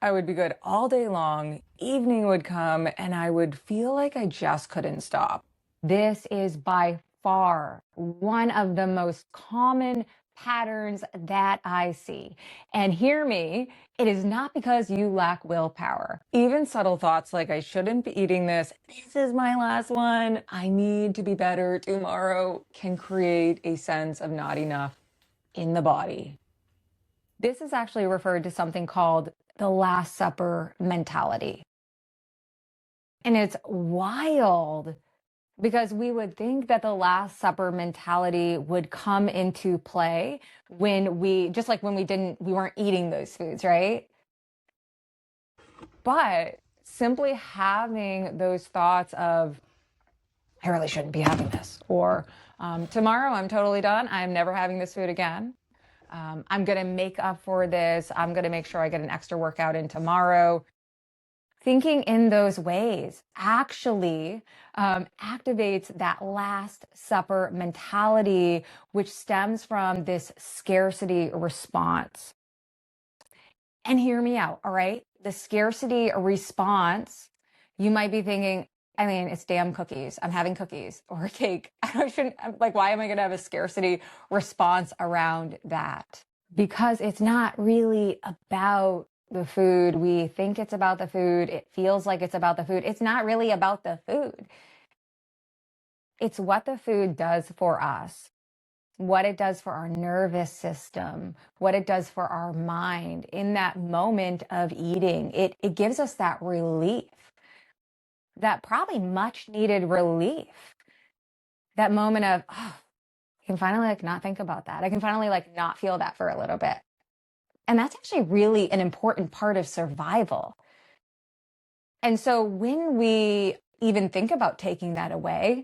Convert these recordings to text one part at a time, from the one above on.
I would be good all day long. Evening would come and I would feel like I just couldn't stop. This is by far one of the most common patterns that I see. And hear me, it is not because you lack willpower. Even subtle thoughts like I shouldn't be eating this, this is my last one, I need to be better tomorrow, can create a sense of not enough in the body. This is actually referred to something called the Last Supper mentality. And it's wild because we would think that the Last Supper mentality would come into play when just like when we weren't eating those foods, right? But simply having those thoughts of, I really shouldn't be having this, or tomorrow I'm totally done, I'm never having this food again. I'm going to make up for this. I'm going to make sure I get an extra workout in tomorrow. Thinking in those ways actually activates that Last Supper mentality, which stems from this scarcity response. And hear me out, all right? The scarcity response, you might be thinking, I mean, it's damn cookies. I'm having cookies or cake. I shouldn't, like, why am I going to have a scarcity response around that? Because it's not really about the food. We think it's about the food. It feels like it's about the food. It's not really about the food. It's what the food does for us, what it does for our nervous system, what it does for our mind in that moment of eating. It gives us that relief, that probably much needed relief, that moment of, oh, I can finally like not think about that. I can finally like not feel that for a little bit. And that's actually really an important part of survival. And so when we even think about taking that away,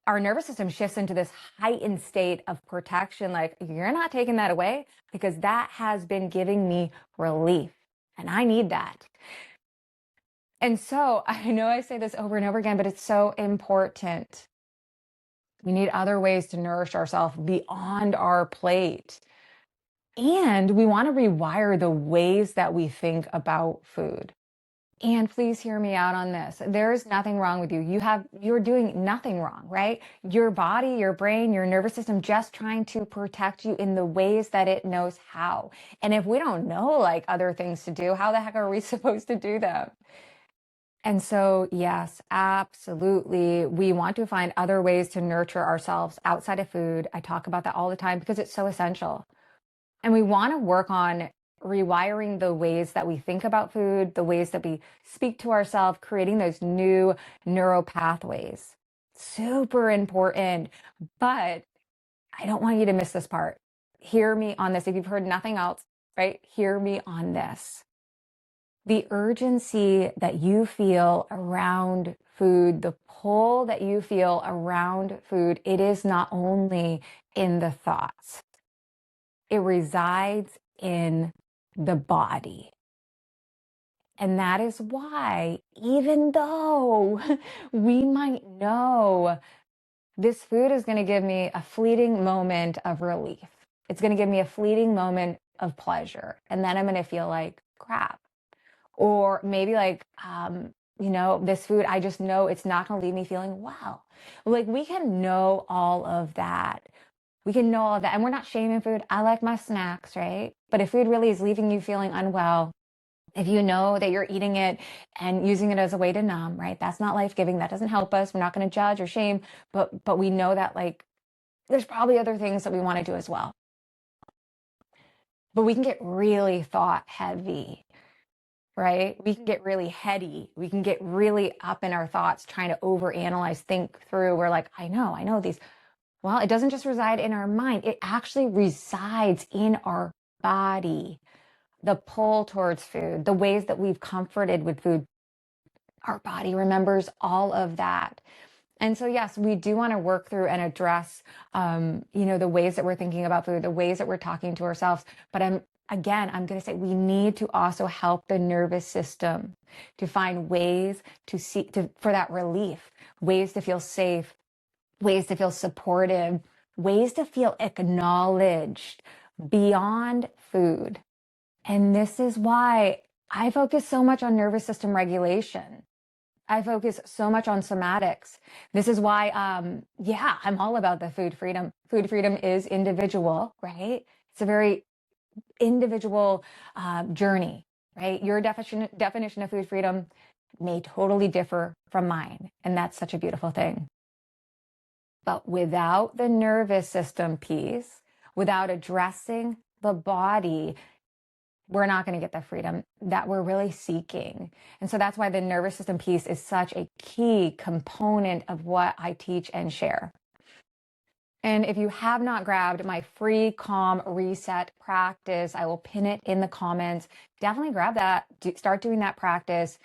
our nervous system shifts into this heightened state of protection. Like, you're not taking that away because that has been giving me relief and I need that. And so I know I say this over and over again, but it's so important. We need other ways to nourish ourselves beyond our plate. And we want to rewire the ways that we think about food. And please hear me out on this. There's nothing wrong with you. You're doing nothing wrong, right? Your body, your brain, your nervous system just trying to protect you in the ways that it knows how. And if we don't know like other things to do, how the heck are we supposed to do them? And so, yes, absolutely. We want to find other ways to nurture ourselves outside of food. I talk about that all the time because it's so essential. And we want to work on rewiring the ways that we think about food, the ways that we speak to ourselves, creating those new neural pathways. Super important. But I don't want you to miss this part. Hear me on this. If you've heard nothing else, right? Hear me on this. The urgency that you feel around food, the pull that you feel around food, it is not only in the thoughts. It resides in the body. And that is why, even though we might know this food is going to give me a fleeting moment of relief, it's going to give me a fleeting moment of pleasure, and then I'm going to feel like crap. Or maybe like, this food, I just know it's not going to leave me feeling well. Like, we can know all of that. We can know all of that. And we're not shaming food. I like my snacks, right? But if food really is leaving you feeling unwell, if you know that you're eating it and using it as a way to numb, right? That's not life-giving. That doesn't help us. We're not going to judge or shame, but we know that like there's probably other things that we want to do as well. But we can get really thought heavy, right? We can get really heady. We can get really up in our thoughts, trying to overanalyze, think through. We're like, I know these. Well, it doesn't just reside in our mind. It actually resides in our body. The pull towards food, the ways that we've comforted with food, our body remembers all of that. And so, yes, we do want to work through and address, the ways that we're thinking about food, the ways that we're talking to ourselves. But I'm going to say we need to also help the nervous system to find ways for that relief, ways to feel safe, ways to feel supportive, ways to feel acknowledged beyond food. And this is why I focus so much on nervous system regulation. I focus so much on somatics. This is why, yeah, I'm all about the food freedom. Food freedom is individual, right? It's a very individual journey, right? Your definition of food freedom may totally differ from mine. And that's such a beautiful thing. But without the nervous system piece, without addressing the body, we're not going to get the freedom that we're really seeking. And so that's why the nervous system piece is such a key component of what I teach and share. And if you have not grabbed my free calm reset practice, I will pin it in the comments. Definitely grab that. Start doing that practice.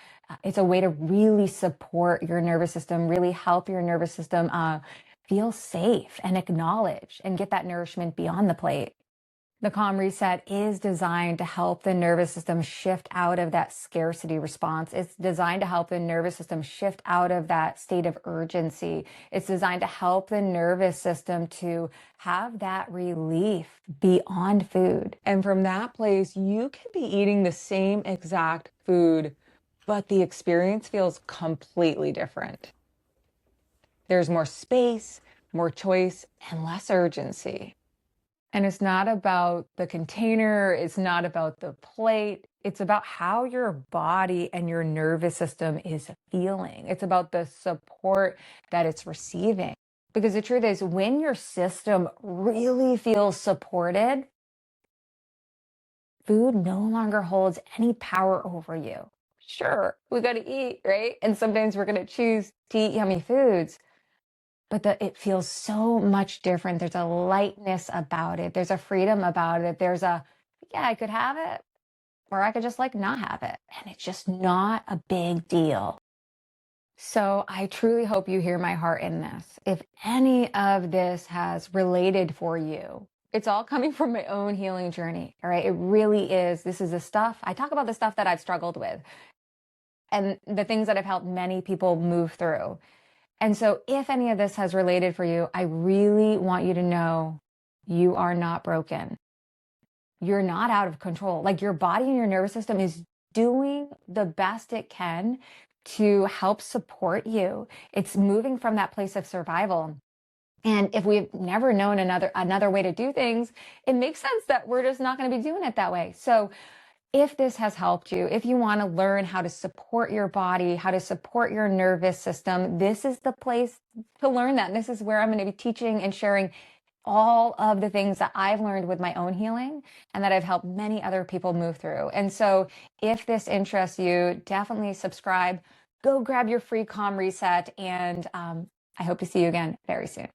It's a way to really support your nervous system, really help your nervous system feel safe and acknowledged and get that nourishment beyond the plate. The calm reset is designed to help the nervous system shift out of that scarcity response. It's designed to help the nervous system shift out of that state of urgency. It's designed to help the nervous system to have that relief beyond food. And from that place, you can be eating the same exact food, but the experience feels completely different. There's more space, more choice, and less urgency. And it's not about the container. It's not about the plate. It's about how your body and your nervous system is feeling. It's about the support that it's receiving. Because the truth is, when your system really feels supported, food no longer holds any power over you. Sure, we got to eat, right? And sometimes we're going to choose to eat yummy foods. But it feels so much different. There's a lightness about it. There's a freedom about it. There's yeah, I could have it, or I could just like not have it. And it's just not a big deal. So I truly hope you hear my heart in this. If any of this has related for you, it's all coming from my own healing journey. All right. It really is. This is the stuff I talk about, the stuff that I've struggled with and the things that have helped many people move through. And so if any of this has related for you, I really want you to know you are not broken. You're not out of control. Like your body and your nervous system is doing the best it can to help support you. It's moving from that place of survival. And if we've never known another way to do things, it makes sense that we're just not going to be doing it that way. So if this has helped you, if you want to learn how to support your body, how to support your nervous system, this is the place to learn that. And this is where I'm going to be teaching and sharing all of the things that I've learned with my own healing and that I've helped many other people move through. And so if this interests you, definitely subscribe, go grab your free calm reset, and I hope to see you again very soon.